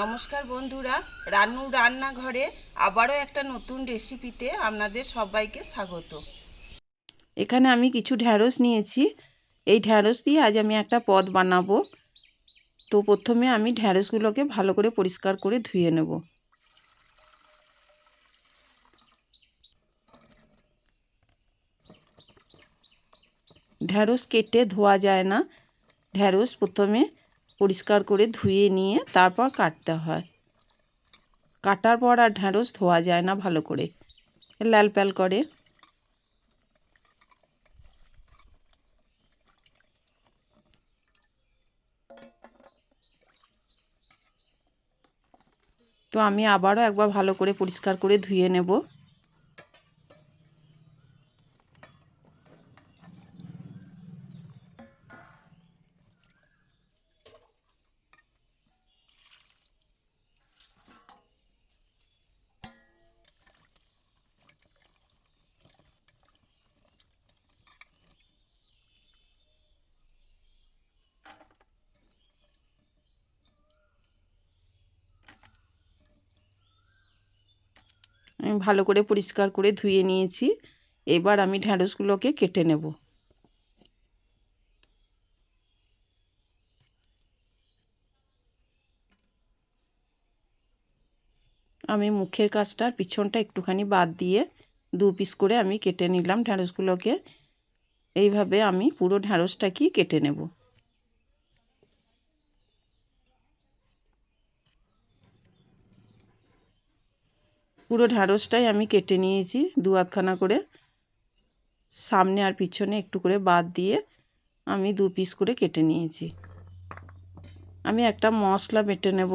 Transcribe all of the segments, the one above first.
নমস্কার বন্ধুরা, রান্নুর রান্নাঘরে আবারও একটা নতুন রেসিপিতে আপনাদের সবাইকে স্বাগত। এখানে আমি কিছু ঢ্যাঁড়স নিয়েছি। এই ঢ্যাঁড়স দিয়ে আজ আমি একটা পদ বানাবো। তো প্রথমে আমি ঢ্যাঁড়সগুলোকে ভালো করে পরিষ্কার করে ধুয়ে নেব। ঢ্যাঁড়স কেটে ধোয়া যায় না। ঢ্যাঁড়স প্রথমে পরিষ্কার করে ধুয়ে নিয়ে তারপর কাটতে হয়। কাটার পর আর ঢ্যাঁড়স ধোয়া যায় না ভালো করে, লাল প্যাল করে। তো আমি আবারও একবার ভালো করে পরিষ্কার করে ধুয়ে নেব। আমি ভালো করে পরিষ্কার করে ধুয়ে নিয়েছি। এবার আমি ঢ্যাঁড়সগুলোকে কেটে নেব। আমি মুখের কাছটার পিছনটা একটুখানি বাদ দিয়ে দু পিস করে আমি কেটে নিলাম ঢ্যাঁড়সগুলোকে। এইভাবে আমি পুরো ঢ্যাঁড়সটাকেই কেটে নেব। পুরো ঢ্যাঁড়সটাই আমি কেটে নিয়েছি দু আধখানা করে, সামনে আর পিছনে একটু করে বাদ দিয়ে আমি দু পিস করে কেটে নিয়েছি। আমি একটা মশলা বেটে নেব।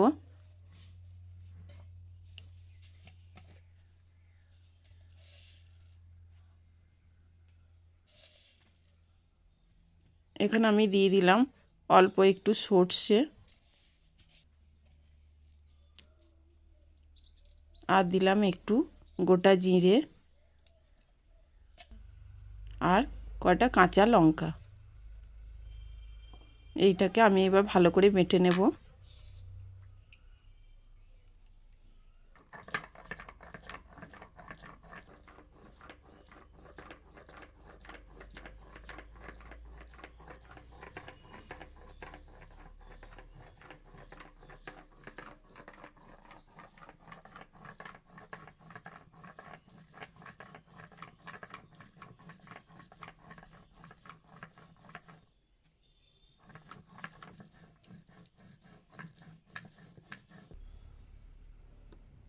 এখানে আমি দিয়ে দিলাম অল্প একটু সর্ষে, আর দিলাম একটু গোটা জিরে, আর কয়টা কাঁচা লঙ্কা। এইটাকে আমি এবার ভালো করে বেটে নেব।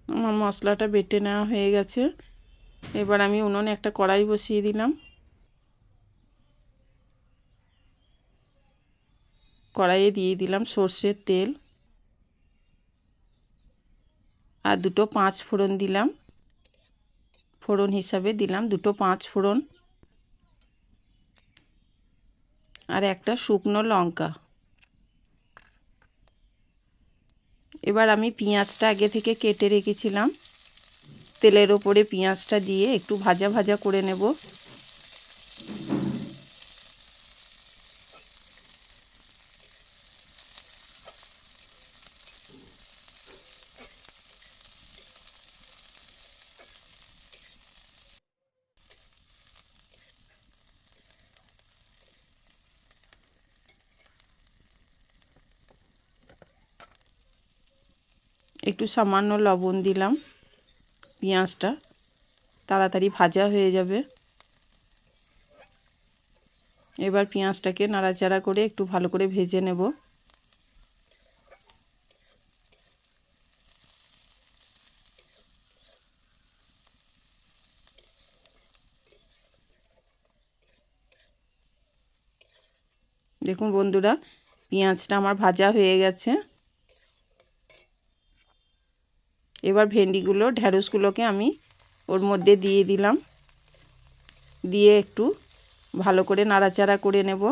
আমার মশলাটা বেটে নেওয়া হয়ে গেছে। এবার আমি উনুনে একটা কড়াই বসিয়ে দিলাম। কড়াইয়ে দিয়ে দিলাম সর্ষের তেল, আর দুটো পাঁচ ফোড়ন দিলাম। ফোড়ন হিসাবে দিলাম দুটো পাঁচ ফোড়ন, আর একটা শুকনো লঙ্কা। এবার আমি পেঁয়াজটা আগে থেকে কেটে রেখেছিলাম, তেলের ওপরে পেঁয়াজটা দিয়ে একটু ভাজা ভাজা করে নেব। একটু সামান্য লবণ দিলাম, পেঁয়াজটা তাড়াতাড়ি ভাজা হয়ে যাবে। এবার পেঁয়াজটাকে নাড়াচাড়া করে একটু ভালো করে ভেজে নেব। দেখুন বন্ধুরা, পেঁয়াজটা আমার ভাজা হয়ে গেছে। এবার ভেন্ডিগুলো ঢ্যাঁড়সগুলোকে আমি ওর মধ্যে দিয়ে দিলাম, দিয়ে একটু ভালো করে নাড়াচাড়া করে নেব।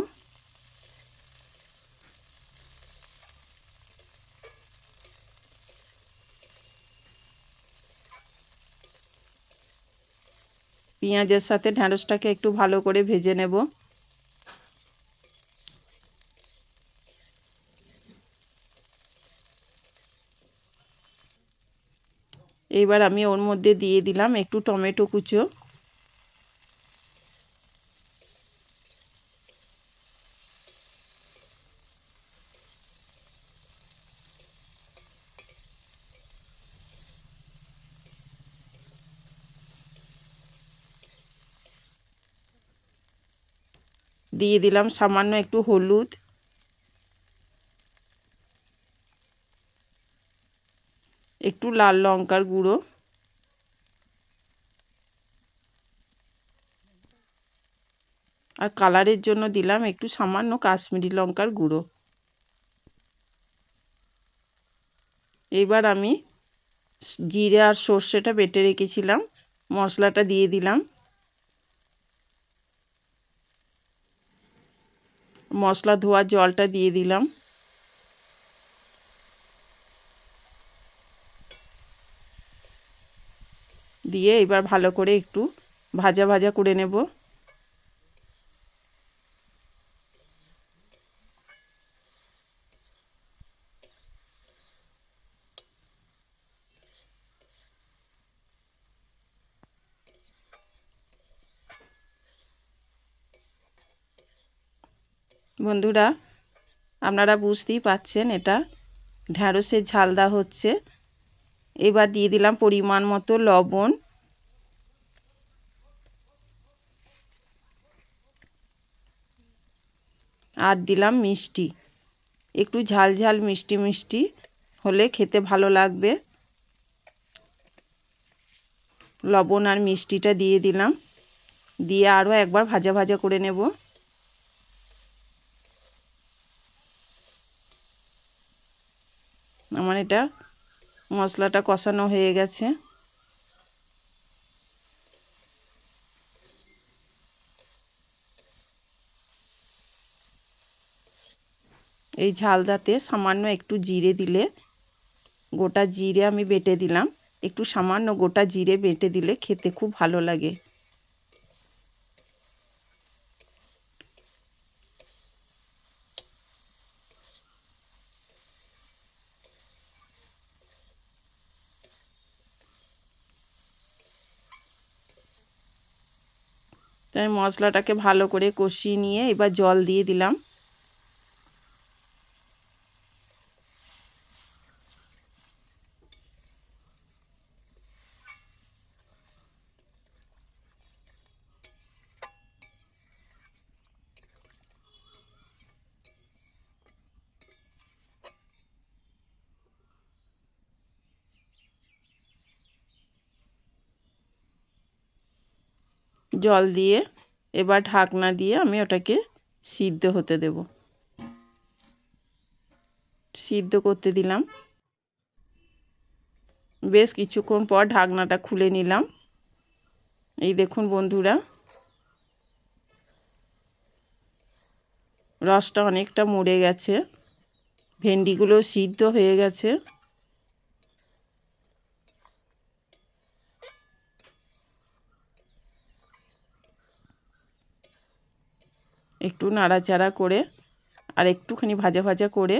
পেঁয়াজের সাথে ঢ্যাঁড়সটাকে একটু ভালো করে ভেজে নেব। এইবার আমি ওর মধ্যে দিয়ে দিলাম একটু টমেটো কুচো, দিয়ে দিলাম সামান্য একটু হলুদ, একটু লাল লঙ্কার গুঁড়ো, আর কালারের জন্য দিলাম একটু সামান্য কাশ্মীরি লঙ্কার গুঁড়ো। এবার আমি জিরে আর সর্ষেটা বেটে রেখেছিলাম, মশলাটা দিয়ে দিলাম। মশলা ধোয়ার জলটা দিয়ে দিলাম। দিয়ে এবার ভালো করে একটু ভাজা ভাজা করে নেব। বন্ধুরা, আপনারা বুঝতেই পাচ্ছেন এটা ঢ্যাঁড়সের ঝালদা হচ্ছে। এবার দিয়ে দিলাম পরিমাণ মতো লবণ, আর দিলাম মিষ্টি। একটু ঝাল ঝাল মিষ্টি মিষ্টি হলে খেতে ভালো লাগবে। লবণ আর মিষ্টিটা দিয়ে দিলাম, দিয়ে আরও একবার ভাজা ভাজা করে নেব। আমার এটা মশলাটা কষানো হয়ে গেছে। এই ঝালদাতে সামান্য একটু জিরে দিলে, গোটা জিরে আমি বেটে দিলাম, একটু সামান্য গোটা জিরে বেটে দিলে খেতে খুব ভালো লাগে। তাই মশলাটাকে ভালো করে কষিয়ে নিয়ে এবার জল দিয়ে দিলাম। জল দিয়ে এবার ঢাকনা দিয়ে আমি ওটাকে সিদ্ধ হতে দেব। সিদ্ধ করতে দিলাম। বেশ কিছুক্ষণ পর ঢাকনাটা খুলে নিলাম। এই দেখুন বন্ধুরা, রসটা অনেকটা মরে গেছে, ভেন্ডিগুলো সিদ্ধ হয়ে গেছে। একটু নাড়াচাড়া করে আর একটুখানি ভাজা ভাজা করে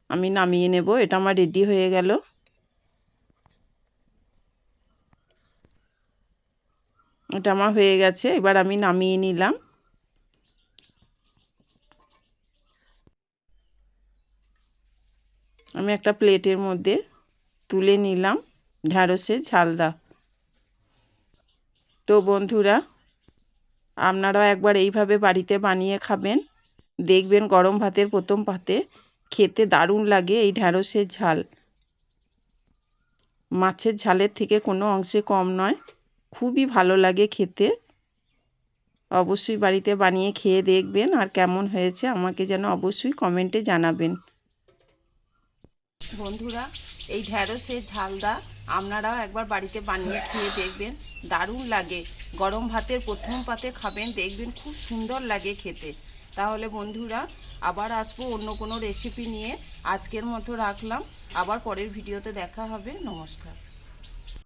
আমি নামিয়ে নেব। এটা আমার রেডি হয়ে গেল। এটা আমার হয়ে গেছে, এবার আমি নামিয়ে নিলাম। আমি একটা প্লেটের মধ্যে তুলে নিলাম ঢ্যাঁড়সের ঝালদা। তো বন্ধুরা, আপনারাও একবার এইভাবে বাড়িতে বানিয়ে খাবেন, দেখবেন গরম ভাতের প্রথম পাতে খেতে দারুণ লাগে। এই ঢ্যাঁড়সের ঝাল মাছের ঝালের থেকে কোনো অংশে কম নয়, খুবই ভালো লাগে খেতে। অবশ্যই বাড়িতে বানিয়ে খেয়ে দেখবেন, আর কেমন হয়েছে আমাকে যেন অবশ্যই কমেন্টে জানাবেন। বন্ধুরা, এই ঢ্যাঁড়সের ঝালদা আপনারাও একবার বাড়িতে বানিয়ে খেয়ে দেখবেন, দারুণ লাগে। গরম ভাতের প্রথম পাতে খাবেন, দেখবেন খুব সুন্দর লাগে খেতে। তাহলে বন্ধুরা, আবার আসবো অন্য কোনো রেসিপি নিয়ে। আজকের মতো রাখলাম, আবার পরের ভিডিওতে দেখা হবে। নমস্কার।